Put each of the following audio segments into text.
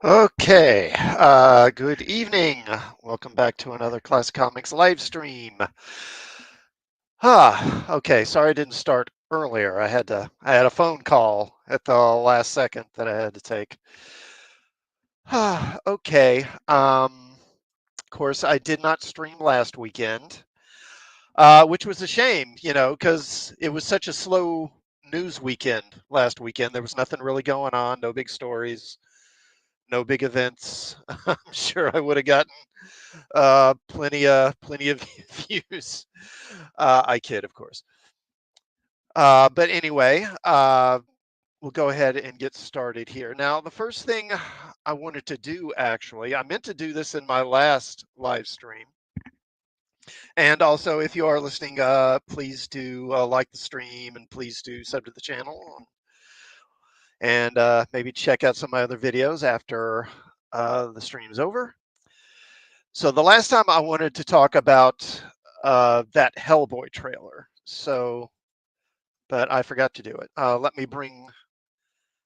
Okay, good evening. Welcome back to another Classic Comics live stream. Okay, sorry I didn't start earlier. I had a phone call at the last second that I had to take. Okay, of course I did not stream last weekend, which was a shame, because it was such a slow news weekend last weekend. There was nothing really going on, no big stories, no big events. I'm sure I would have gotten plenty of views. I kid, of course. But anyway, we'll go ahead and get started here. Now, the first thing I wanted to do, actually, I meant to do this in my last live stream. And also, if you are listening, please do like the stream and please do sub to the channel and maybe check out some of my other videos after the stream's over. So the last time I wanted to talk about that Hellboy trailer. But I forgot to do it. Let me bring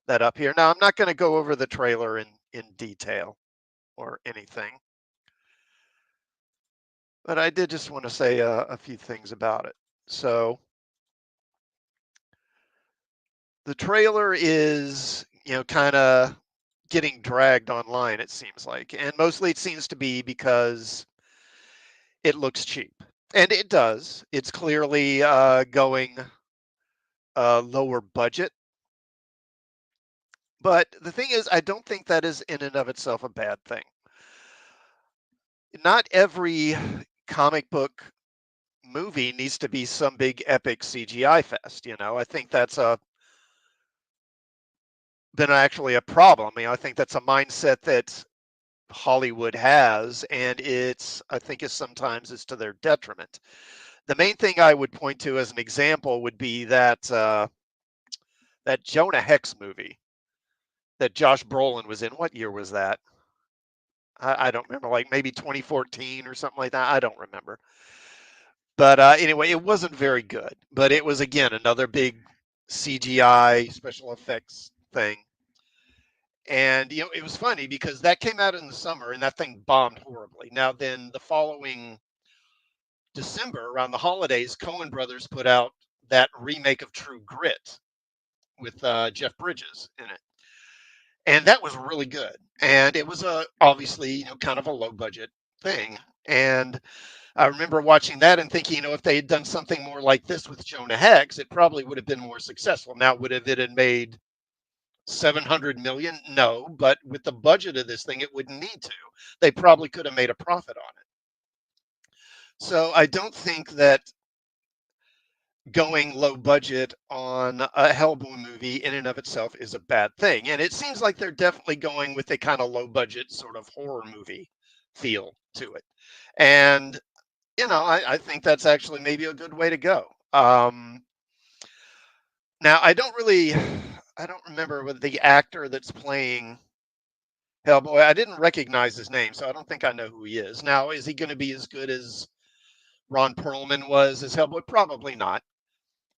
that up here. Now I'm not going to go over the trailer in detail or anything, but I did just want to say a few things about it. So the trailer is, kind of getting dragged online. It seems like, and mostly it seems to be because it looks cheap, and it does. It's clearly going lower budget. But the thing is, I don't think that is in and of itself a bad thing. Not every comic book movie needs to be some big epic CGI fest. I think that's been actually a problem. I think that's a mindset that Hollywood has, and I think it's sometimes it's to their detriment. The main thing I would point to as an example would be that Jonah Hex movie that Josh Brolin was in. What year was that? I don't remember, like maybe 2014 or something like that. I don't remember. But anyway, it wasn't very good. But it was, again, another big CGI special effects thing. And, it was funny because that came out in the summer and that thing bombed horribly. Now, then the following December, around the holidays, Coen Brothers put out that remake of True Grit with Jeff Bridges in it. And that was really good. And it was obviously, kind of a low budget thing. And I remember watching that and thinking, if they had done something more like this with Jonah Hex, it probably would have been more successful. Now, would have it had made 700 million? No, but with the budget of this thing, it wouldn't need to. They probably could have made a profit on it. So I don't think that going low budget on a Hellboy movie in and of itself is a bad thing. And it seems like they're definitely going with a kind of low budget sort of horror movie feel to it. And I think that's actually maybe a good way to go. Now, I don't remember with the actor that's playing Hellboy. I didn't recognize his name, so I don't think I know who he is. Now, is he going to be as good as Ron Perlman was as Hellboy? Probably not.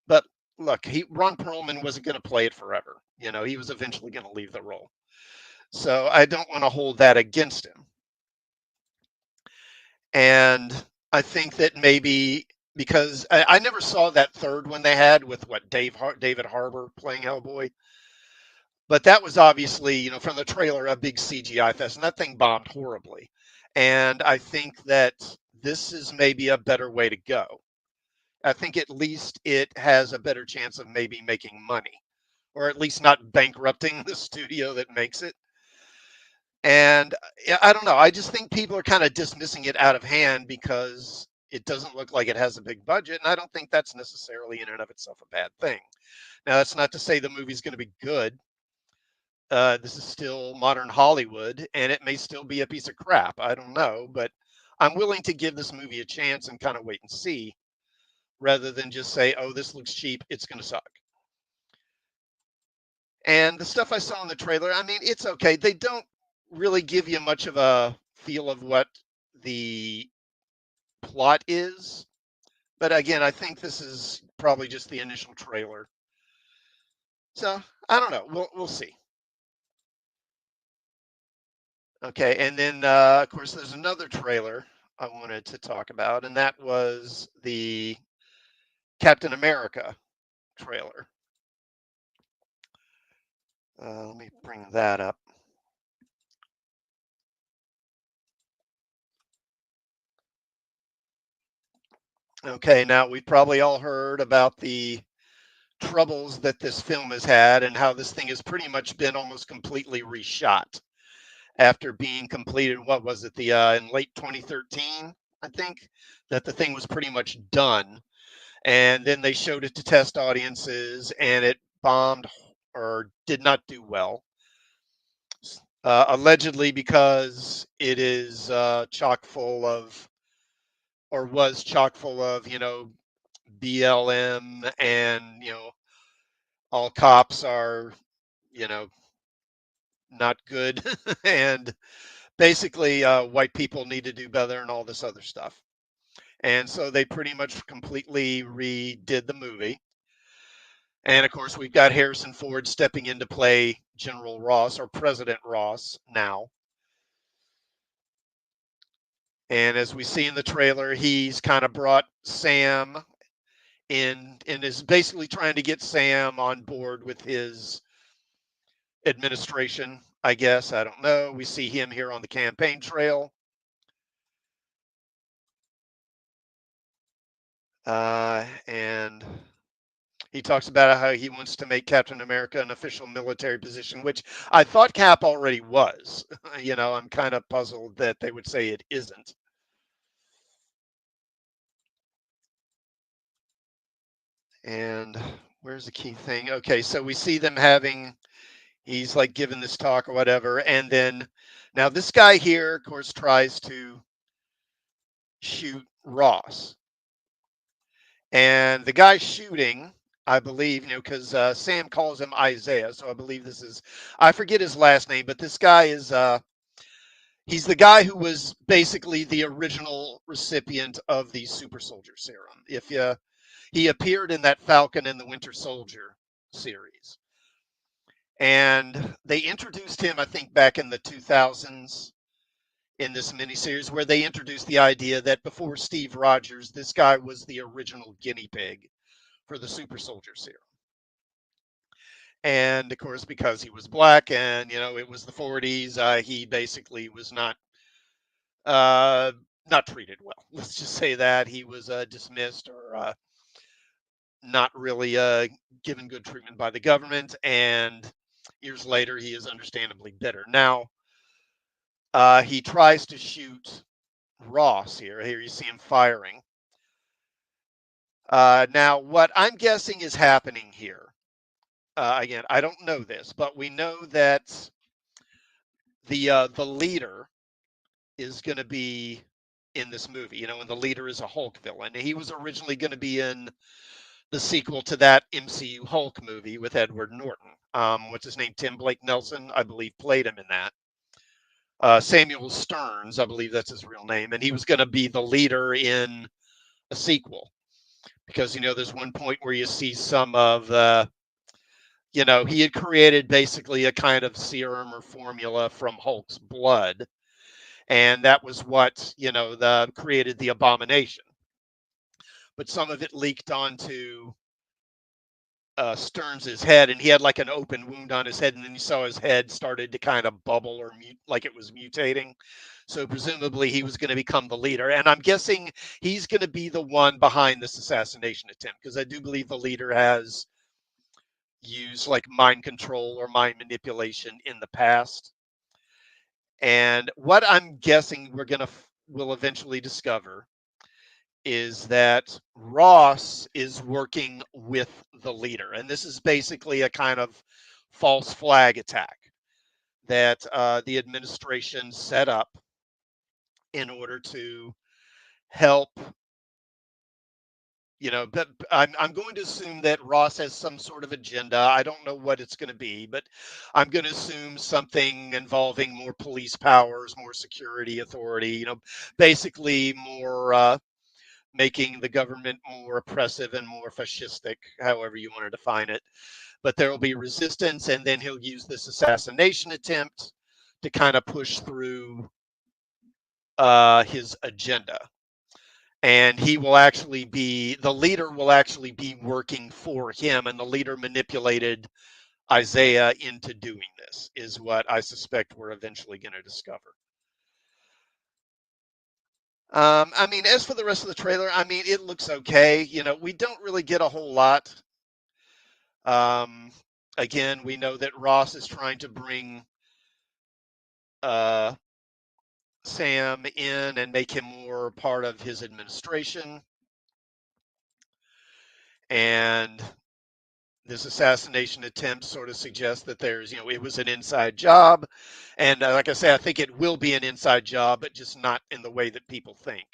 But look, Ron Perlman wasn't going to play it forever. He was eventually going to leave the role. So I don't want to hold that against him. And I think that maybe because I never saw that third one they had with David Harbour playing Hellboy, but that was obviously, from the trailer, a big CGI fest, and that thing bombed horribly. And I think that this is maybe a better way to go. I think at least it has a better chance of maybe making money, or at least not bankrupting the studio that makes it. And yeah, I don't know. I just think people are kind of dismissing it out of hand because it doesn't look like it has a big budget. And I don't think that's necessarily in and of itself a bad thing. Now, that's not to say the movie's going to be good. This is still modern Hollywood, and it may still be a piece of crap. I don't know. But I'm willing to give this movie a chance and kind of wait and see rather than just say, oh, this looks cheap. It's going to suck. And the stuff I saw in the trailer, I mean, it's okay. They don't really give you much of a feel of what the plot is. But again, I think this is probably just the initial trailer. So I don't know. We'll see. Okay, and then of course there's another trailer I wanted to talk about, and that was the Captain America trailer. Let me bring that up. Okay, now we've probably all heard about the troubles that this film has had and how this thing has pretty much been almost completely reshot after being completed. What was it? The in late 2013, I think, that the thing was pretty much done, and then they showed it to test audiences, and it bombed or did not do well. Allegedly because it is chock full of, or was chock full of, BLM, and all cops are, you know, not good, and basically white people need to do better and all this other stuff. And so they pretty much completely redid the movie. And of course, we've got Harrison Ford stepping in to play General Ross, or President Ross now. And as we see in the trailer, he's kind of brought Sam in and is basically trying to get Sam on board with his administration, I guess. I don't know. We see him here on the campaign trail. And he talks about how he wants to make Captain America an official military position, which I thought Cap already was. I'm kind of puzzled that they would say it isn't. And where's the key thing? Okay, so we see them having, he's like giving this talk or whatever. And then now this guy here, of course, tries to shoot Ross. And the guy shooting, I believe, because Sam calls him Isaiah. So I believe this is, I forget his last name, but this guy is, he's the guy who was basically the original recipient of the super soldier serum. If you, he appeared in that Falcon and the Winter Soldier series. And they introduced him, I think, back in the 2000s in this miniseries, where they introduced the idea that before Steve Rogers, this guy was the original guinea pig for the super soldier serum. And of course, because he was black and, it was the 40s, he basically was uh, not treated well. Let's just say that he was dismissed, or not really given good treatment by the government. And years later, he is understandably bitter. Now, he tries to shoot Ross here. Here you see him firing. Now, what I'm guessing is happening here, again, I don't know this, but we know that the leader is going to be in this movie, and the leader is a Hulk villain. He was originally going to be in the sequel to that MCU Hulk movie with Edward Norton. What's his name? Tim Blake Nelson, I believe, played him in that. Samuel Stearns, I believe that's his real name, and he was going to be the leader in a sequel, because there's one point where you see some of he had created basically a kind of serum or formula from Hulk's blood, and that was what the created the Abomination. But some of it leaked onto Stearns's head, and he had like an open wound on his head, and then you saw his head started to kind of bubble or like it was mutating. So presumably he was going to become the leader, and I'm guessing he's going to be the one behind this assassination attempt, because I do believe the leader has used like mind control or mind manipulation in the past. And what I'm guessing will eventually discover is that Ross is working with the leader. And this is basically a kind of false flag attack that the administration set up in order to help. But I'm going to assume that Ross has some sort of agenda. I don't know what it's going to be, but I'm going to assume something involving more police powers, more security authority, basically more making the government more oppressive and more fascistic, however you want to define it. But there will be resistance, and then he'll use this assassination attempt to kind of push through his agenda. And he will actually be, the leader will actually be working for him, and the leader manipulated Isaiah into doing this, is what I suspect we're eventually going to discover. I mean, as for the rest of the trailer, I mean, it looks okay. You know, we don't really get a whole lot. Um, Again, we know that Ross is trying to bring uh, Sam in and make him more part of his administration. And this assassination attempt sort of suggests that there's, it was an inside job. And like I say, I think it will be an inside job, but just not in the way that people think.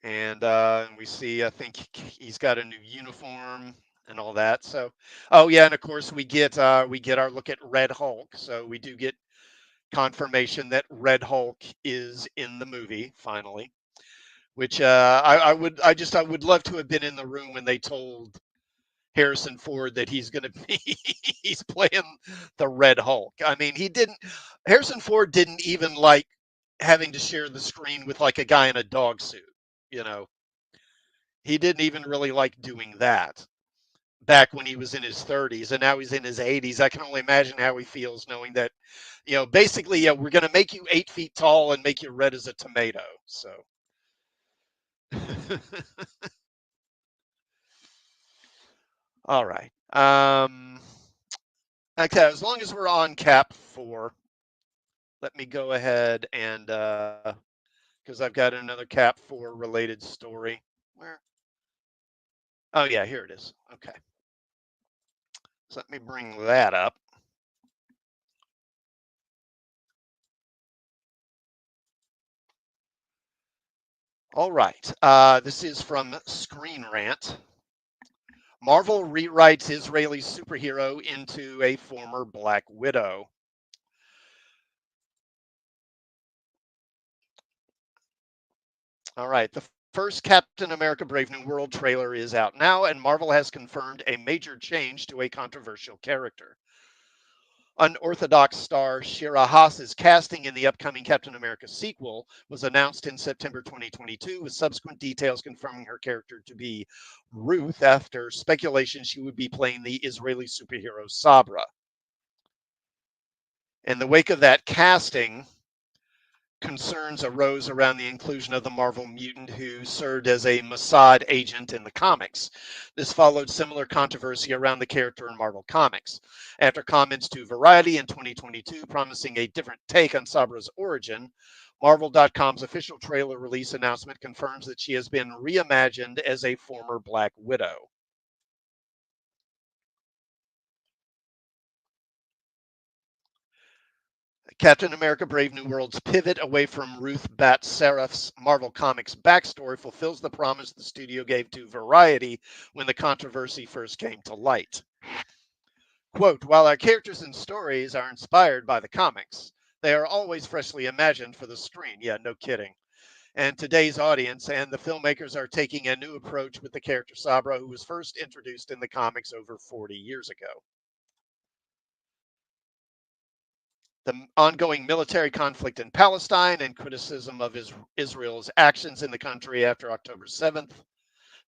And we see, I think he's got a new uniform and all that. So, oh yeah, and of course we get our look at Red Hulk. So we do get confirmation that Red Hulk is in the movie finally. Which I would love to have been in the room when they told Harrison Ford that he's going to be he's playing the Red Hulk. I mean, Harrison Ford didn't even like having to share the screen with like a guy in a dog suit, you know. He didn't even really like doing that back when he was in his 30s, and now he's in his 80s. I can only imagine how he feels knowing that, basically, yeah, we're going to make you 8 feet tall and make you red as a tomato. So, all right. Okay, as long as we're on Cap 4, let me go ahead and because I've got another Cap 4 related story. Where? Oh yeah, here it is. Okay, so let me bring that up. All right, this is from Screen Rant. Marvel rewrites Israeli superhero into a former Black Widow. All right, the first Captain America Brave New World trailer is out now, and Marvel has confirmed a major change to a controversial character. Unorthodox star Shira Haas's casting in the upcoming Captain America sequel was announced in September 2022, with subsequent details confirming her character to be Ruth after speculation she would be playing the Israeli superhero Sabra. In the wake of that casting, concerns arose around the inclusion of the Marvel mutant who served as a Mossad agent in the comics. This followed similar controversy around the character in Marvel Comics. After comments to Variety in 2022 promising a different take on Sabra's origin, Marvel.com's official trailer release announcement confirms that she has been reimagined as a former Black Widow. Captain America Brave New World's pivot away from Ruth Bat Seraph's Marvel Comics backstory fulfills the promise the studio gave to Variety when the controversy first came to light. Quote, while our characters and stories are inspired by the comics, they are always freshly imagined for the screen. Yeah, no kidding. And today's audience and the filmmakers are taking a new approach with the character Sabra, who was first introduced in the comics over 40 years ago. The ongoing military conflict in Palestine and criticism of Israel's actions in the country after October 7th,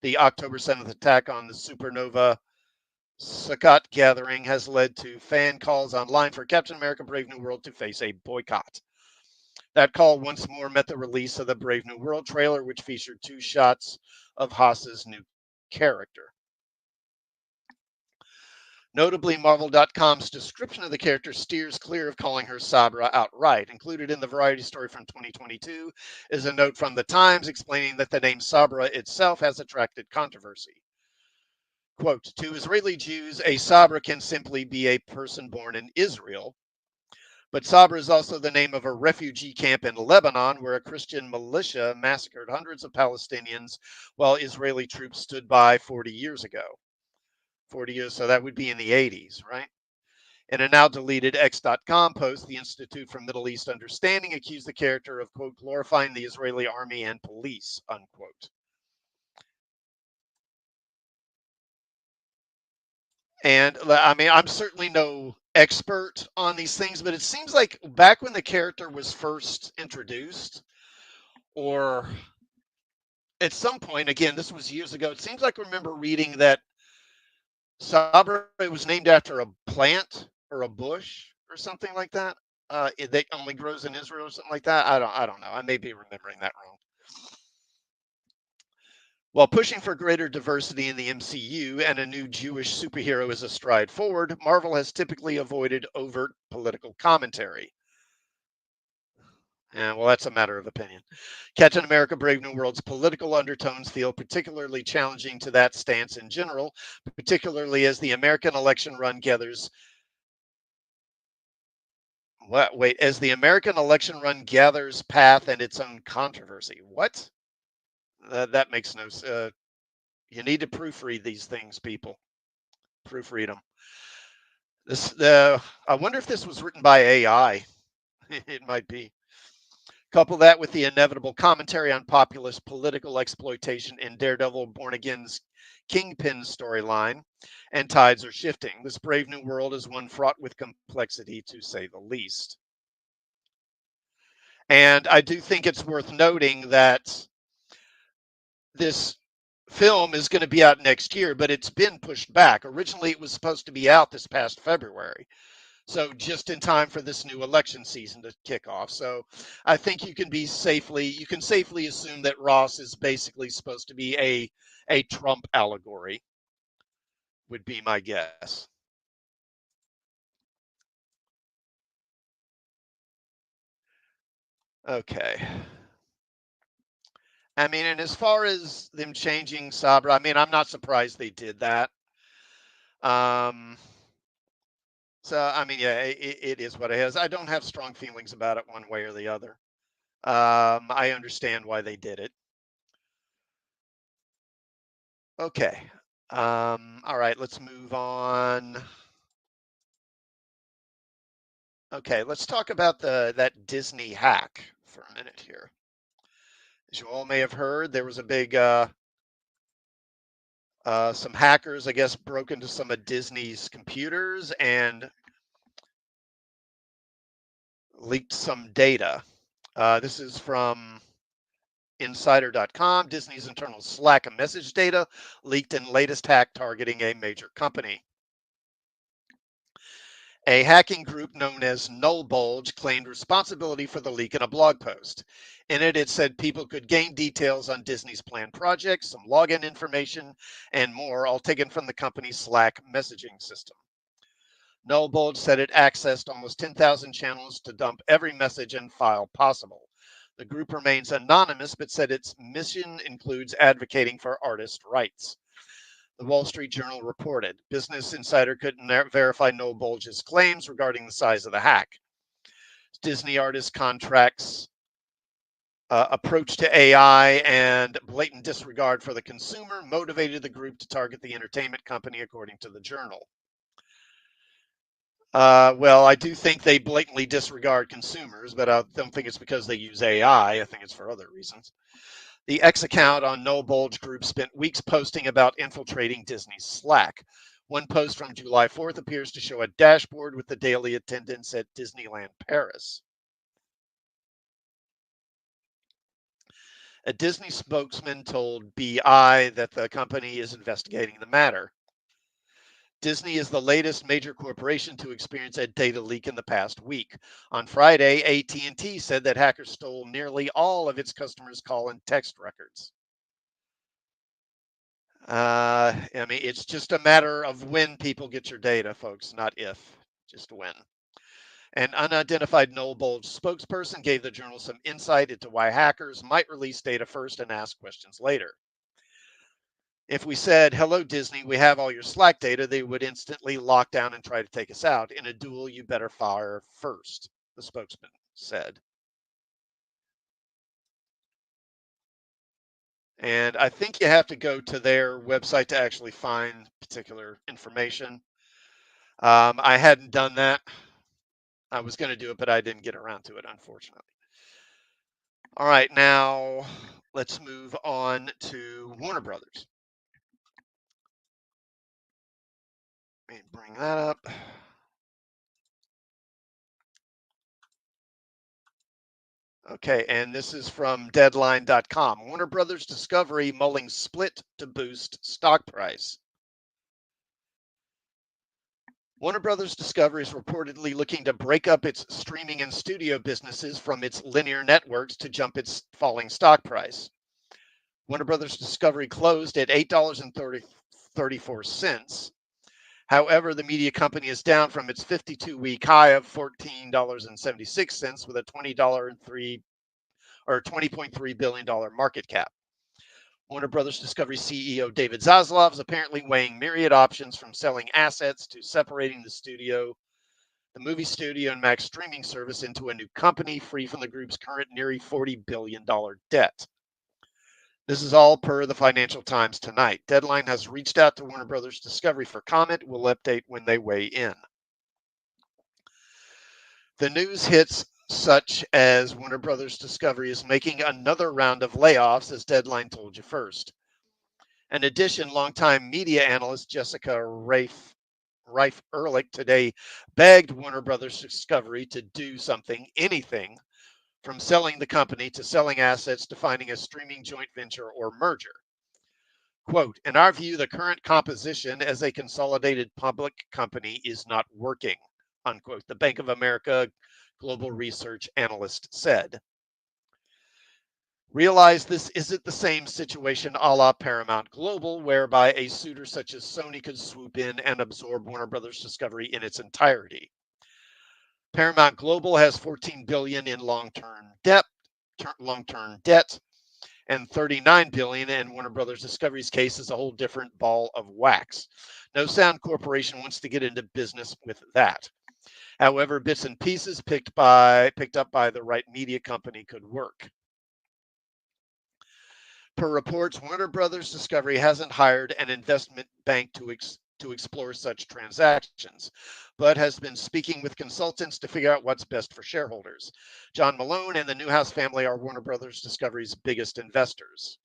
the October 7th attack on the supernova Sukkot gathering has led to fan calls online for Captain America Brave New World to face a boycott. That call once more met the release of the Brave New World trailer, which featured 2 shots of Haas's new character. Notably, Marvel.com's description of the character steers clear of calling her Sabra outright. Included in the Variety story from 2022 is a note from the Times explaining that the name Sabra itself has attracted controversy. Quote, to Israeli Jews, a Sabra can simply be a person born in Israel. But Sabra is also the name of a refugee camp in Lebanon where a Christian militia massacred hundreds of Palestinians while Israeli troops stood by 40 years ago. 40 years, so that would be in the 80s, right? In a now deleted X.com post, the Institute for Middle East Understanding accused the character of, quote, glorifying the Israeli army and police, unquote. And I mean, I'm certainly no expert on these things, but it seems like back when the character was first introduced, or at some point, again, this was years ago, it seems like I remember reading that Sabra was named after a plant or a bush or something like that. That only grows in Israel or something like that. I don't know. I may be remembering that wrong. While pushing for greater diversity in the MCU and a new Jewish superhero is a stride forward, Marvel has typically avoided overt political commentary. Yeah, well, that's a matter of opinion. Captain America Brave New World's political undertones feel particularly challenging to that stance in general, particularly as the American election run gathers. What? Wait, as the American election run gathers path and its own controversy. What? That makes no sense. You need to proofread these things, people. Proofread them. I wonder if this was written by AI. It might be. Couple that with the inevitable commentary on populist political exploitation in Daredevil Born Again's Kingpin storyline, and tides are shifting. This brave new world is one fraught with complexity, to say the least. And I do think it's worth noting that this film is going to be out next year, but it's been pushed back. Originally, it was supposed to be out this past February. So just in time for this new election season to kick off. So I think you can safely assume that Ross is basically supposed to be a Trump allegory, would be my guess. Okay. I mean, and as far as them changing Sabra, I mean, I'm not surprised they did that. Um, so I mean, yeah, it is what it is. I don't have strong feelings about it one way or the other. I understand why they did it. Okay. All right, let's move on. Okay, let's talk about the that Disney hack for a minute here. As you all may have heard, there was a big some hackers, I guess, broke into some of Disney's computers and leaked some data. This is from Insider.com. Disney's internal Slack and message data leaked in latest hack targeting a major company. A hacking group known as Null Bulge claimed responsibility for the leak in a blog post. In it, it said people could gain details on Disney's planned projects, some login information, and more, all taken from the company's Slack messaging system. Null Bulge said it accessed almost 10,000 channels to dump every message and file possible. The group remains anonymous, but said its mission includes advocating for artist rights. The Wall Street Journal reported. Business Insider couldn't verify Noel Bulge's claims regarding the size of the hack. Disney artist contracts, approach to AI, and blatant disregard for the consumer motivated the group to target the entertainment company, according to the Journal. Well, I do think they blatantly disregard consumers, but I don't think it's because they use AI. I think it's for other reasons. The X account on No Bulge Group spent weeks posting about infiltrating Disney's Slack. One post from July 4th appears to show a dashboard with the daily attendance at Disneyland Paris. A Disney spokesman told BI that the company is investigating the matter. Disney is the latest major corporation to experience a data leak in the past week. On Friday, AT&T said that hackers stole nearly all of its customers' call and text records. I mean, it's just a matter of when people get your data, folks, not if, just when. An unidentified Noel Bulge spokesperson gave the journal some insight into why hackers might release data first and ask questions later. If we said, hello, Disney, we have all your Slack data, they would instantly lock down and try to take us out. In a duel, you better fire first, the spokesman said. And I think you have to go to their website to actually find particular information. I hadn't done that. I was going to do it, but I didn't get around to it, unfortunately. All right, now let's move on to Warner Brothers. Let me bring that up. Okay, and this is from Deadline.com. Warner Brothers Discovery mulling split to boost stock price. Warner Brothers Discovery is reportedly looking to break up its streaming and studio businesses from its linear networks to jump its falling stock price. Warner Brothers Discovery closed at $8.34. However, the media company is down from its 52-week high of $14.76 with a $20.3 billion market cap. Warner Brothers Discovery CEO David Zaslav is apparently weighing myriad options from selling assets to separating the movie studio and Max streaming service into a new company free from the group's current nearly $40 billion debt. This is all per the Financial Times tonight. Deadline has reached out to Warner Brothers Discovery for comment. We'll update when they weigh in. The news hits such as Warner Brothers Discovery is making another round of layoffs, as Deadline told you first. In addition, longtime media analyst Jessica Reif Ehrlich today begged Warner Brothers Discovery to do something, anything, from selling the company to selling assets to finding a streaming joint venture or merger. Quote, in our view, the current composition as a consolidated public company is not working, unquote, the Bank of America global research analyst said. Realize this isn't the same situation a la Paramount Global, whereby a suitor such as Sony could swoop in and absorb Warner Brothers Discovery in its entirety. Paramount Global has $14 billion in long-term debt, and $39 billion, and Warner Brothers Discovery's case is a whole different ball of wax. No sound corporation wants to get into business with that. However, bits and pieces picked up by the right media company could work. Per reports, Warner Brothers Discovery hasn't hired an investment bank to explore such transactions, but has been speaking with consultants to figure out what's best for shareholders. John Malone and the Newhouse family are Warner Brothers Discovery's biggest investors.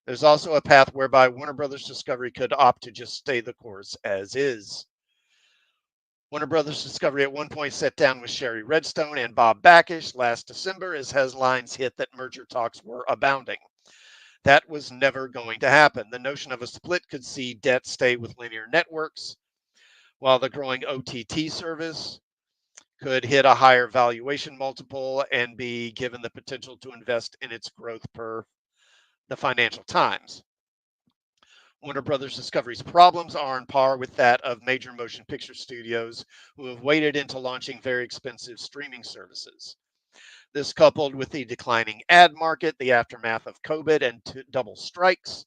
There's also a path whereby Warner Brothers Discovery could opt to just stay the course as is. Warner Brothers Discovery at one point sat down with Sherry Redstone and Bob Bakish last December as headlines hit that merger talks were abounding. That was never going to happen. The notion of a split could see debt stay with linear networks, while the growing OTT service could hit a higher valuation multiple and be given the potential to invest in its growth per the Financial Times. Warner Brothers Discovery's problems are on par with that of major motion picture studios who have waited into launching very expensive streaming services. This, coupled with the declining ad market, the aftermath of COVID, and double strikes,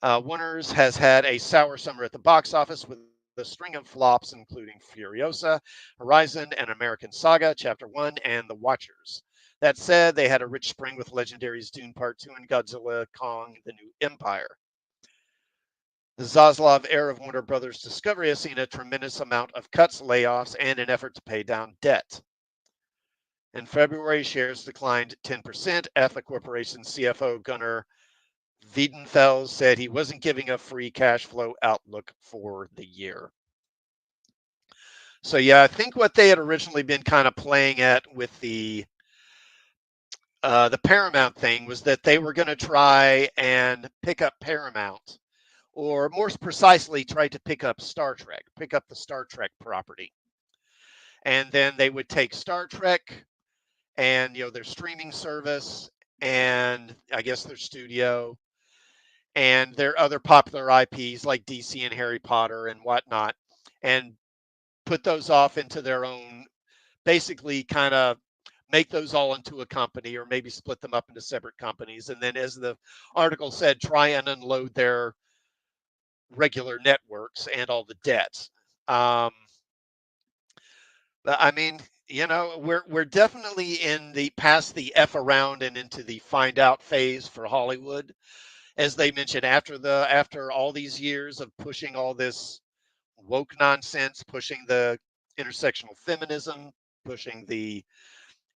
Warner's has had a sour summer at the box office with a string of flops, including Furiosa, Horizon, and American Saga, Chapter 1, and The Watchers. That said, they had a rich spring with Legendary's Dune Part 2 and Godzilla Kong, The New Empire. The Zaslav era of Warner Brothers Discovery has seen a tremendous amount of cuts, layoffs, and an effort to pay down debt. In February, shares declined 10% after the corporation's CFO Gunnar Wiedenfels said he wasn't giving a free cash flow outlook for the year. So yeah, I think what they had originally been kind of playing at with the Paramount thing was that they were going to try and pick up Paramount, or more precisely, try to pick up the Star Trek property, and then they would take Star Trek and their streaming service, and I guess their studio, and their other popular IPs like DC and Harry Potter and whatnot, and put those off into their own, basically kind of make those all into a company, or maybe split them up into separate companies. And then, as the article said, try and unload their regular networks and all the debts. But I mean, we're definitely in the past the F around and into the find out phase for Hollywood. As they mentioned, after all these years of pushing all this woke nonsense, pushing the intersectional feminism, pushing the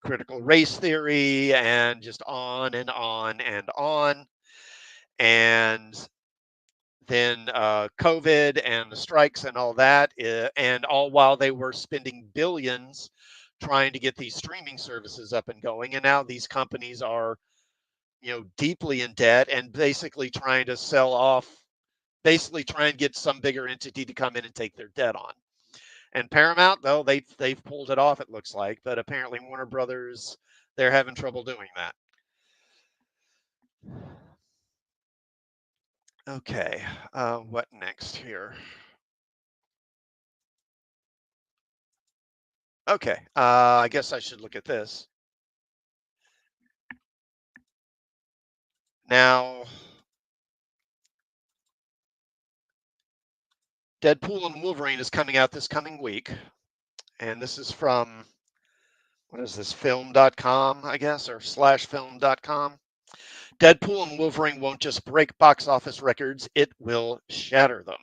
critical race theory, and just on and on and on. And then COVID and the strikes and all that, and all while they were spending billions trying to get these streaming services up and going, and now these companies are, deeply in debt and basically trying to sell off, basically try and get some bigger entity to come in and take their debt on. And Paramount, though, they've pulled it off, it looks like, but apparently Warner Brothers, they're having trouble doing that. Okay, what next here? Okay, I guess I should look at this. Now, Deadpool and Wolverine is coming out this coming week, and this is from, what is this, film.com, I guess, or slash film.com. Deadpool and Wolverine won't just break box office records, it will shatter them.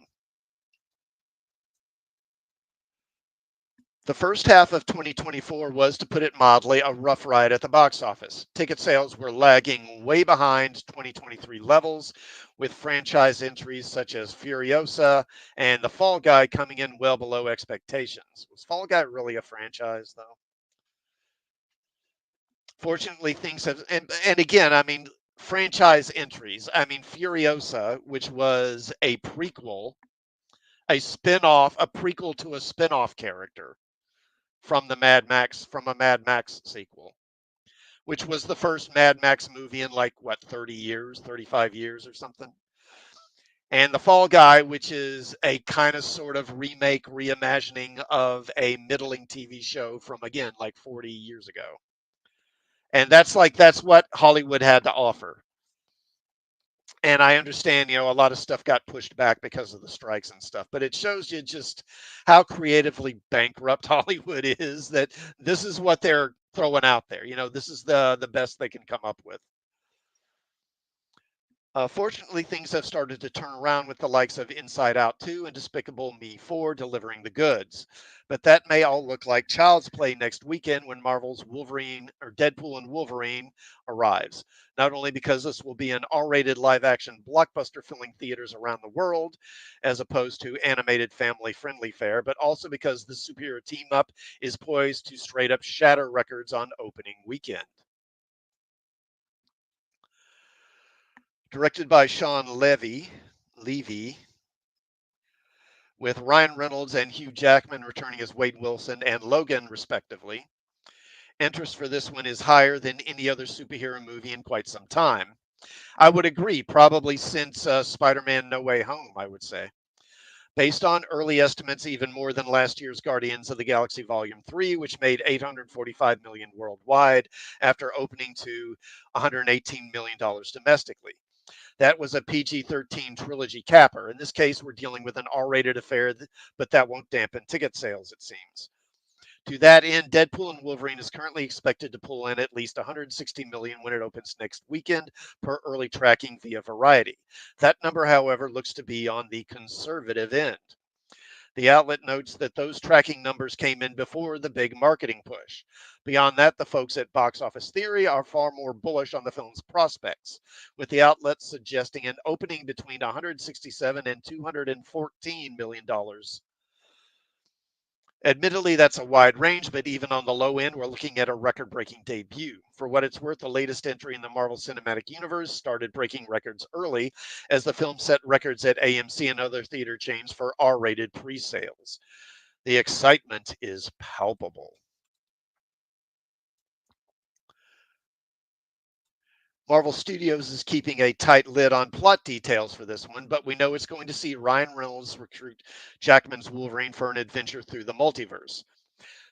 The first half of 2024 was, to put it mildly, a rough ride at the box office. Ticket sales were lagging way behind 2023 levels, with franchise entries such as Furiosa and The Fall Guy coming in well below expectations. Was Fall Guy really a franchise, though? Fortunately, things have, and again, I mean, franchise entries. I mean, Furiosa, which was a prequel, a spin-off, a prequel to a spin-off character from a Mad Max sequel, which was the first Mad Max movie in like what, 30 years, 35 years or something. And The Fall Guy, which is a kind of sort of remake, reimagining of a middling TV show from, again, like 40 years ago. And that's what Hollywood had to offer. And I understand, a lot of stuff got pushed back because of the strikes and stuff, but it shows you just how creatively bankrupt Hollywood is, that this is what they're throwing out there. This is the best they can come up with. Fortunately, things have started to turn around with the likes of Inside Out 2 and Despicable Me 4 delivering the goods. But that may all look like child's play next weekend when Marvel's Wolverine, or Deadpool and Wolverine, arrives. Not only because this will be an R-rated live-action blockbuster filling theaters around the world, as opposed to animated family-friendly fare, but also because the superhero team-up is poised to straight-up shatter records on opening weekend. Directed by Sean Levy, with Ryan Reynolds and Hugh Jackman returning as Wade Wilson and Logan, respectively. Interest for this one is higher than any other superhero movie in quite some time. I would agree, probably since Spider-Man No Way Home, I would say. Based on early estimates, even more than last year's Guardians of the Galaxy Volume 3, which made $845 million worldwide after opening to $118 million domestically. That was a PG-13 trilogy capper. In this case, we're dealing with an R-rated affair, but that won't dampen ticket sales, it seems. To that end, Deadpool and Wolverine is currently expected to pull in at least $160 million when it opens next weekend, per early tracking via Variety. That number, however, looks to be on the conservative end. The outlet notes that those tracking numbers came in before the big marketing push. Beyond that, the folks at Box Office Theory are far more bullish on the film's prospects, with the outlet suggesting an opening between $167 and $214 million. Admittedly, that's a wide range, but even on the low end, we're looking at a record-breaking debut. For what it's worth, the latest entry in the Marvel Cinematic Universe started breaking records early, as the film set records at AMC and other theater chains for R-rated pre-sales. The excitement is palpable. Marvel Studios is keeping a tight lid on plot details for this one, but we know it's going to see Ryan Reynolds recruit Jackman's Wolverine for an adventure through the multiverse.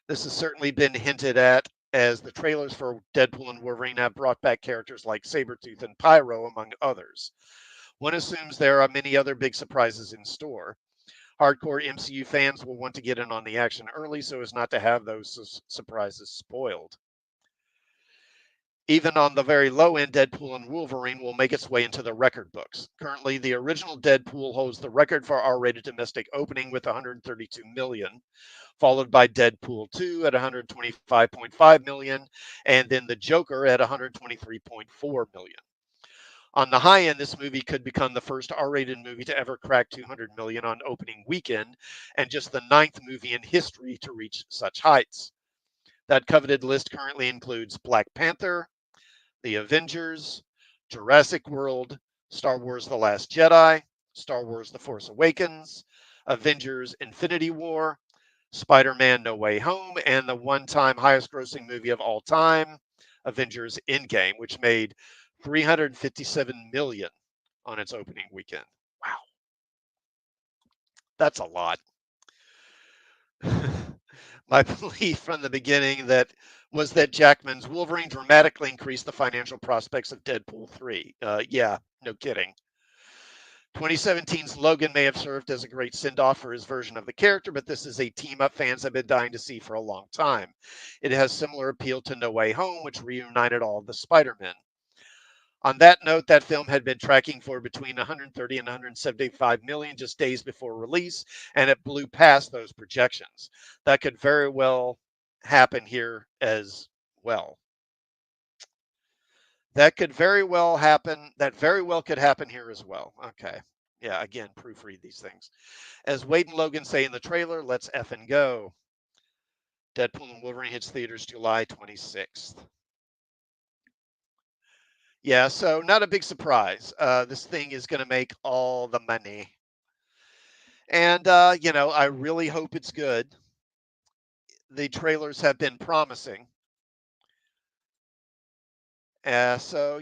This has certainly been hinted at, as the trailers for Deadpool and Wolverine have brought back characters like Sabretooth and Pyro, among others. One assumes there are many other big surprises in store. Hardcore MCU fans will want to get in on the action early so as not to have those surprises spoiled. Even on the very low end, Deadpool and Wolverine will make its way into the record books. Currently, the original Deadpool holds the record for R-rated domestic opening with 132 million, followed by Deadpool 2 at 125.5 million, and then The Joker at 123.4 million. On the high end, this movie could become the first R-rated movie to ever crack 200 million on opening weekend, and just the ninth movie in history to reach such heights. That coveted list currently includes Black Panther, The Avengers, Jurassic World, Star Wars The Last Jedi, Star Wars The Force Awakens, Avengers Infinity War, Spider Man No Way Home, and the one time highest grossing movie of all time, Avengers Endgame, which made 357 million on its opening weekend. Wow, that's a lot. My belief from the beginning that was that Jackman's Wolverine dramatically increased the financial prospects of Deadpool 3. Yeah, no kidding. 2017's Logan may have served as a great send-off for his version of the character, but this is a team-up fans have been dying to see for a long time. It has similar appeal to No Way Home, which reunited all of the Spider-Men. On that note, that film had been tracking for between 130 and 175 million just days before release, and it blew past those projections. That could very well happen here as well. That could very well happen. That very well could happen here as well. Okay. Yeah, again, proofread these things. As Wade and Logan say in the trailer, let's effing go. Deadpool and Wolverine hits theaters July 26th. Yeah, so not a big surprise. This thing is going to make all the money. And, I really hope it's good. The trailers have been promising. So,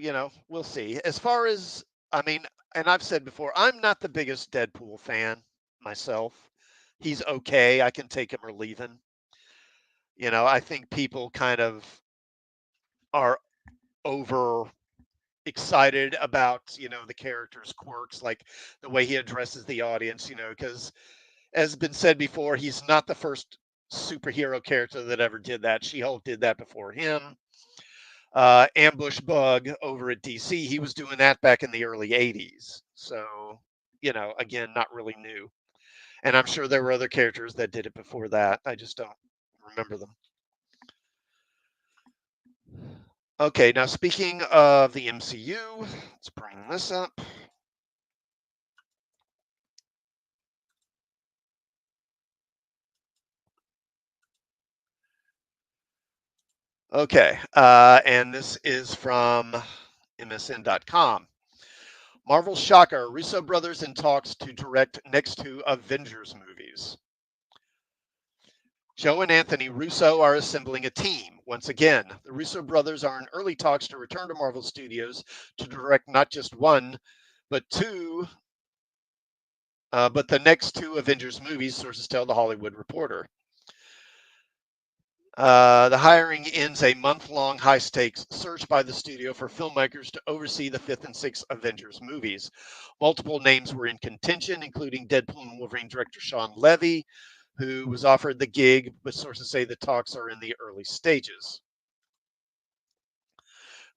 we'll see. As far as, I mean, and I've said before, I'm not the biggest Deadpool fan myself. He's okay. I can take him or leave him. I think people kind of are over excited about, the character's quirks, like the way he addresses the audience, because as been said before, he's not the first superhero character that ever did that. She-Hulk did that before him. Ambush Bug over at DC, he was doing that back in the early 80s. So, again, not really new. And I'm sure there were other characters that did it before that. I just don't remember them. Okay, now speaking of the MCU, let's bring this up. Okay, and this is from MSN.com. Marvel's shocker, Russo brothers in talks to direct next two Avengers movies. Joe and Anthony Russo are assembling a team. Once again, the Russo brothers are in early talks to return to Marvel Studios to direct not just one, but two, but the next two Avengers movies, sources tell The Hollywood Reporter. The hiring ends a month-long high-stakes search by the studio for filmmakers to oversee the fifth and sixth Avengers movies. Multiple names were in contention, including Deadpool and Wolverine director Sean Levy, who was offered the gig, but sources say the talks are in the early stages.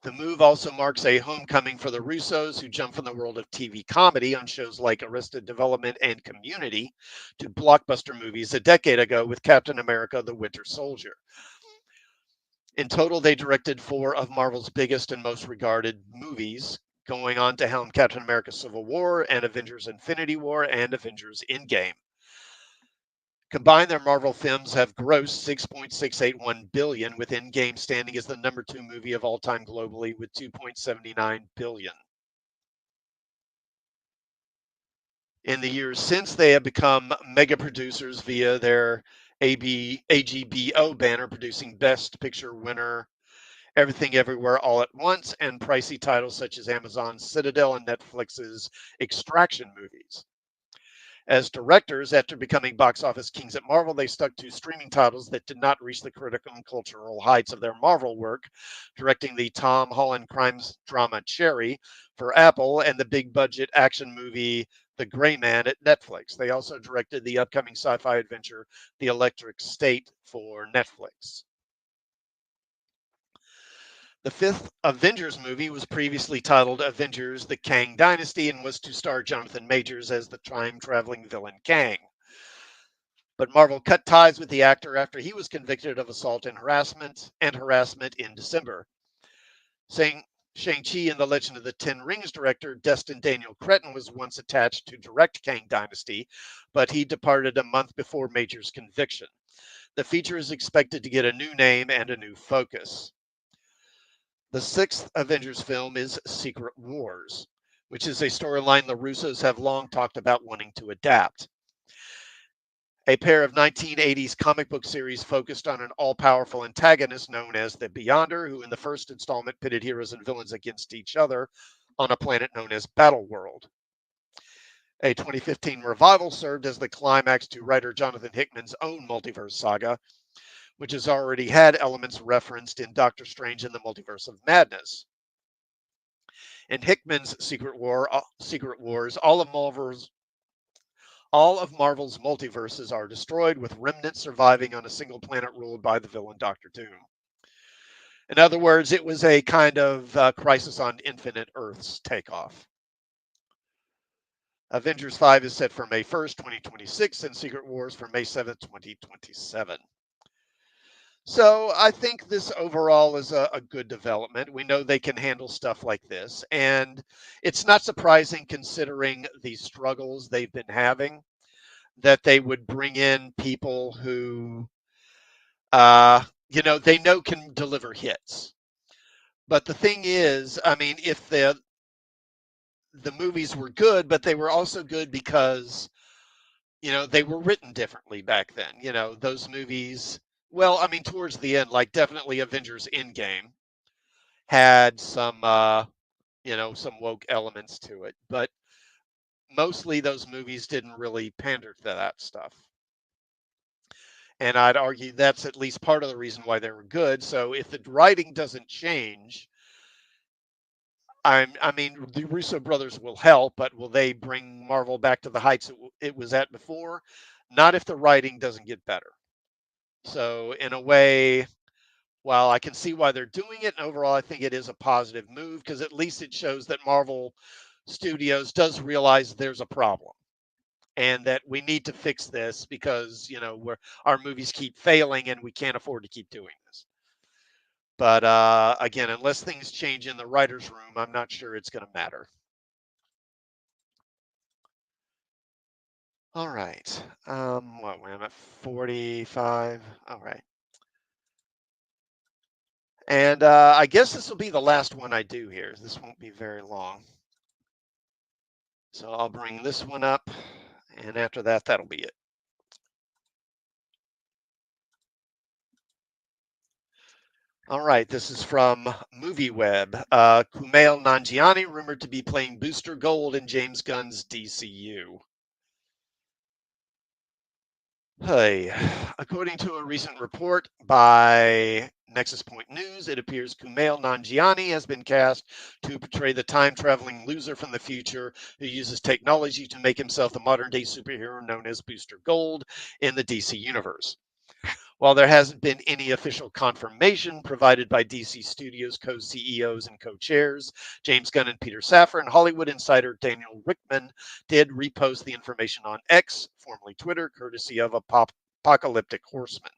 The move also marks a homecoming for the Russos, who jumped from the world of TV comedy on shows like Arrested Development and Community to blockbuster movies a decade ago with Captain America: The Winter Soldier. In total, they directed four of Marvel's biggest and most regarded movies, going on to helm Captain America: Civil War and Avengers Infinity War and Avengers Endgame. Combined, their Marvel films have grossed $6.681 billion, with Endgame standing as the number 2 movie of all time globally with $2.79 billion. In the years since, they have become mega producers via their AGBO banner, producing Best Picture winner Everything Everywhere All at Once and pricey titles such as Amazon's Citadel and Netflix's Extraction movies. As directors, after becoming box office kings at Marvel, they stuck to streaming titles that did not reach the critical and cultural heights of their Marvel work, directing the Tom Holland crime drama Cherry for Apple and the big budget action movie The Gray Man at Netflix. They also directed the upcoming sci-fi adventure The Electric State for Netflix. The fifth Avengers movie was previously titled Avengers: The Kang Dynasty and was to star Jonathan Majors as the time-traveling villain Kang. But Marvel cut ties with the actor after he was convicted of assault and harassment in December, saying Shang-Chi and the Legend of the Ten Rings director Destin Daniel Cretton was once attached to direct Kang Dynasty, but he departed a month before Major's conviction. The feature is expected to get a new name and a new focus. The sixth Avengers film is Secret Wars, which is a storyline the Russos have long talked about wanting to adapt. A pair of 1980s comic book series focused on an all-powerful antagonist known as the Beyonder, who in the first installment pitted heroes and villains against each other on a planet known as Battleworld. A 2015 revival served as the climax to writer Jonathan Hickman's own multiverse saga, which has already had elements referenced in Doctor Strange and the Multiverse of Madness. In Hickman's Secret Wars, all of Marvel's multiverses are destroyed, with remnants surviving on a single planet ruled by the villain Doctor Doom. In other words, it was a kind of Crisis on Infinite Earths takeoff. Avengers 5 is set for May 1st, 2026, and Secret Wars for May 7th, 2027. So I think this overall is a good development. We know they can handle stuff like this, and it's not surprising considering the struggles they've been having that they would bring in people who, they know can deliver hits. But the thing is, I mean, if the movies were good, but they were also good because they were written differently back then. Those movies. Well, I mean, towards the end, like definitely Avengers Endgame had some, some woke elements to it, but mostly those movies didn't really pander to that stuff. And I'd argue that's at least part of the reason why they were good. So if the writing doesn't change, I mean, the Russo brothers will help, but will they bring Marvel back to the heights it was at before? Not if the writing doesn't get better. So in a way, while I can see why they're doing it, and overall I think it is a positive move because at least it shows that Marvel Studios does realize there's a problem and that we need to fix this because our movies keep failing and we can't afford to keep doing this. But again, unless things change in the writers' room, I'm not sure it's going to matter. All right. What? I'm at 45. All right. And I guess this will be the last one I do here. This won't be very long. So I'll bring this one up, and after that, that'll be it. All right, this is from MovieWeb. Kumail Nanjiani rumored to be playing Booster Gold in James Gunn's DCU. Hey, according to a recent report by Nexus Point News, it appears Kumail Nanjiani has been cast to portray the time-traveling loser from the future who uses technology to make himself the modern-day superhero known as Booster Gold in the DC universe. While there hasn't been any official confirmation provided by DC Studios co-CEOs and co-chairs, James Gunn and Peter Safran, Hollywood insider Daniel Richtman did repost the information on X, formerly Twitter, courtesy of Apocalyptic Horseman.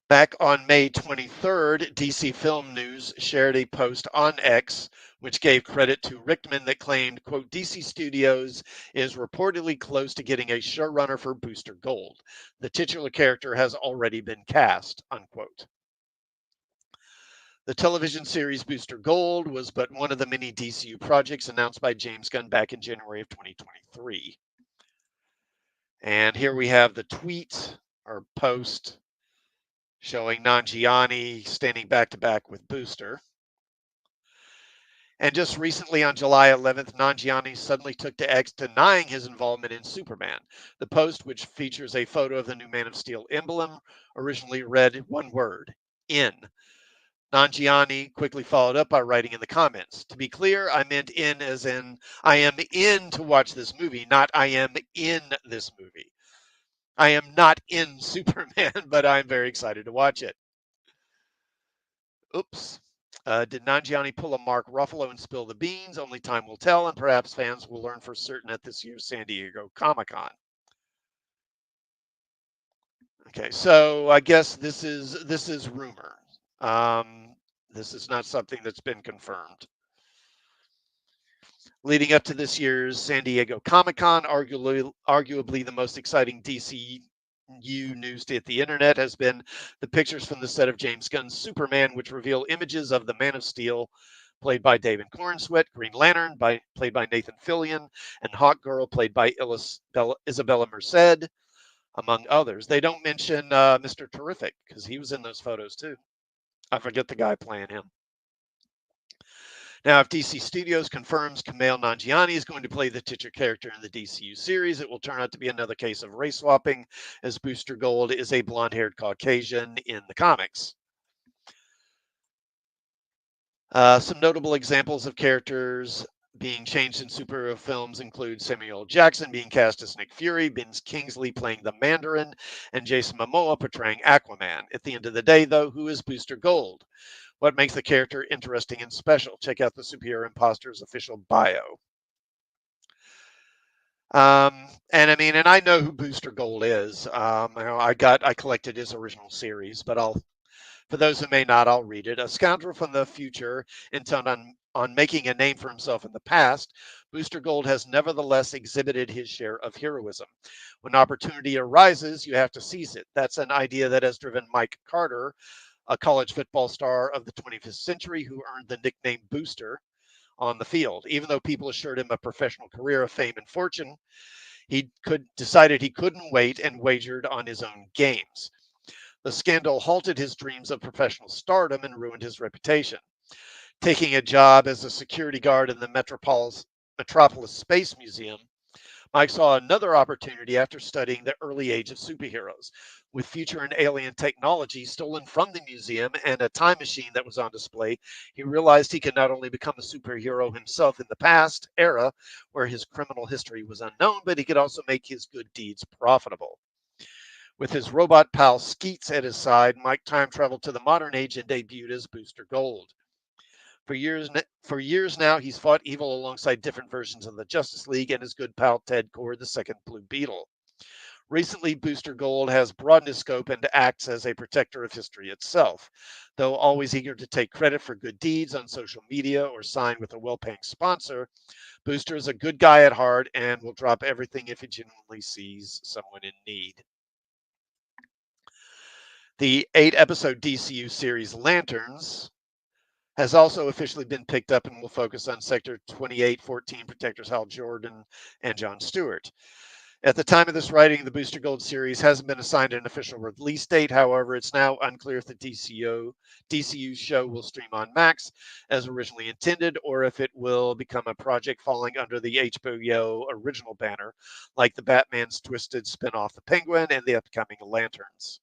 Back on May 23rd, DC Film News shared a post on X, which gave credit to Richtman that claimed, quote, DC Studios is reportedly close to getting a showrunner for Booster Gold. The titular character has already been cast, unquote. The television series Booster Gold was but one of the many DCU projects announced by James Gunn back in January of 2023. And here we have the tweet or post showing Nanjiani standing back to back with Booster. And just recently on July 11th, Nanjiani suddenly took to X denying his involvement in Superman. The post, which features a photo of the new Man of Steel emblem, originally read one word, in. Nanjiani quickly followed up by writing in the comments, to be clear, I meant in as in I am in to watch this movie, not I am in this movie. I am not in Superman, but I'm very excited to watch it. Oops. Did Nanjiani pull a Mark Ruffalo and spill the beans? Only time will tell, and perhaps fans will learn for certain at this year's San Diego Comic-Con. Okay, so I guess this is rumor. This is not something that's been confirmed. Leading up to this year's San Diego Comic-Con, arguably the most exciting DCU news to hit the internet has been the pictures from the set of James Gunn's Superman, which reveal images of the Man of Steel, played by David Cornsweet, Green Lantern, played by Nathan Fillion, and Hawkgirl, played by Isabella Merced, among others. They don't mention Mr. Terrific, because he was in those photos too. I forget the guy playing him. Now, if DC Studios confirms Kumail Nanjiani is going to play the titular character in the DCU series, it will turn out to be another case of race swapping, as Booster Gold is a blonde-haired Caucasian in the comics. Some notable examples of characters being changed in superhero films include Samuel L. Jackson being cast as Nick Fury, Ben Kingsley playing the Mandarin, and Jason Momoa portraying Aquaman. At the end of the day, though, who is Booster Gold? What makes the character interesting and special? Check out the Superhero Imposter's official bio. And I mean, and I know who Booster Gold is. I collected his original series, but for those who may not, I'll read it. A scoundrel from the future, intent on making a name for himself in the past, Booster Gold has nevertheless exhibited his share of heroism. When opportunity arises, you have to seize it. That's an idea that has driven Mike Carter, a college football star of the 25th century who earned the nickname Booster, on the field. Even though people assured him a professional career of fame and fortune, he decided he couldn't wait and wagered on his own games. The scandal halted his dreams of professional stardom and ruined his reputation. Taking a job as a security guard in the Metropolis Space Museum, Mike saw another opportunity after studying the early age of superheroes. With future and alien technology stolen from the museum and a time machine that was on display, he realized he could not only become a superhero himself in the past era, where his criminal history was unknown, but he could also make his good deeds profitable. With his robot pal Skeets at his side, Mike time traveled to the modern age and debuted as Booster Gold. For years now, he's fought evil alongside different versions of the Justice League and his good pal Ted Kord, the second Blue Beetle. Recently, Booster Gold has broadened his scope and acts as a protector of history itself. Though always eager to take credit for good deeds on social media or sign with a well-paying sponsor, Booster is a good guy at heart and will drop everything if he genuinely sees someone in need. The 8-episode DCU series Lanterns has also officially been picked up and will focus on Sector 2814 protectors Hal Jordan and John Stewart. At the time of this writing, the Booster Gold series hasn't been assigned an official release date. However, it's now unclear if the DCU show will stream on Max as originally intended, or if it will become a project falling under the HBO original banner, like the Batman's Twisted spin-off The Penguin and the upcoming Lanterns.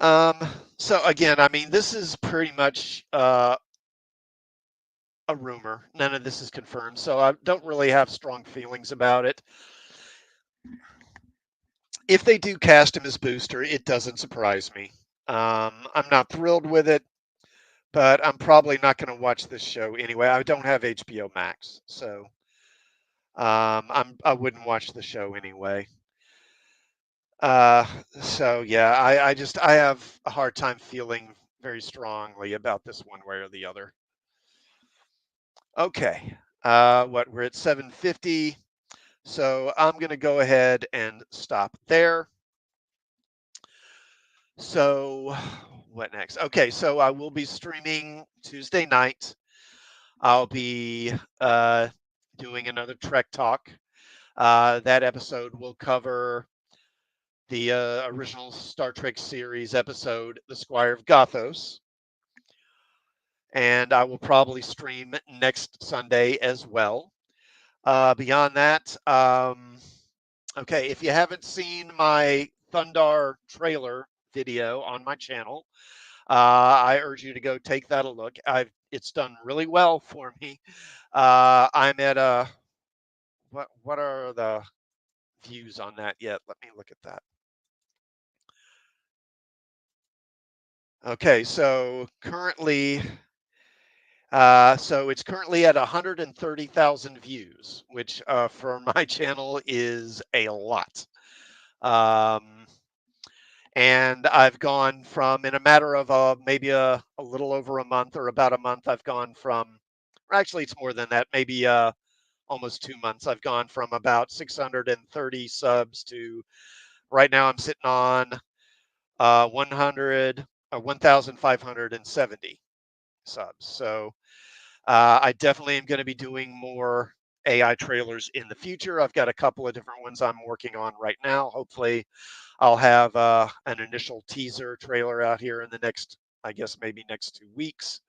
Um, so again, I mean, this is pretty much a rumor. None of this is confirmed, so I don't really have strong feelings about it. If they do cast him as Booster, it doesn't surprise me. I'm not thrilled with it, but I'm probably not going to watch this show anyway. I don't have HBO Max, so I wouldn't watch the show anyway. Uh, so yeah, I have a hard time feeling very strongly about this one way or the other. Okay, we're at 7:50, so I'm gonna go ahead and stop there. So what next? Okay, so I will be streaming Tuesday night. I'll be doing another Trek Talk. That episode will cover the original Star Trek series episode, The Squire of Gothos. And I will probably stream next Sunday as well. Beyond that, okay, if you haven't seen my Thundar trailer video on my channel, I urge you to go take that a look. It's done really well for me. I'm at what are the views on that yet? Let me look at that. Okay, so it's currently at 130,000 views, which for my channel is a lot. Um, And I've gone from, in a matter of maybe a little over a month or about a month, I've gone from, or actually it's more than that, maybe almost 2 months. I've gone from about 630 subs to right now I'm sitting on 1,570 subs. So I definitely am going to be doing more AI trailers in the future. I've got a couple of different ones I'm working on right now. Hopefully, I'll have an initial teaser trailer out here in the next, I guess, maybe next 2 weeks.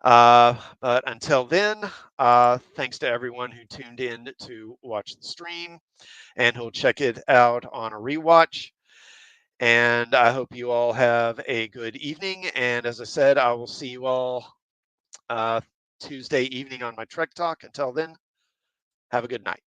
But until then, thanks to everyone who tuned in to watch the stream and who'll check it out on a rewatch. And I hope you all have a good evening. And as I said, I will see you all uh, Tuesday evening on my Trek Talk. Until then, have a good night.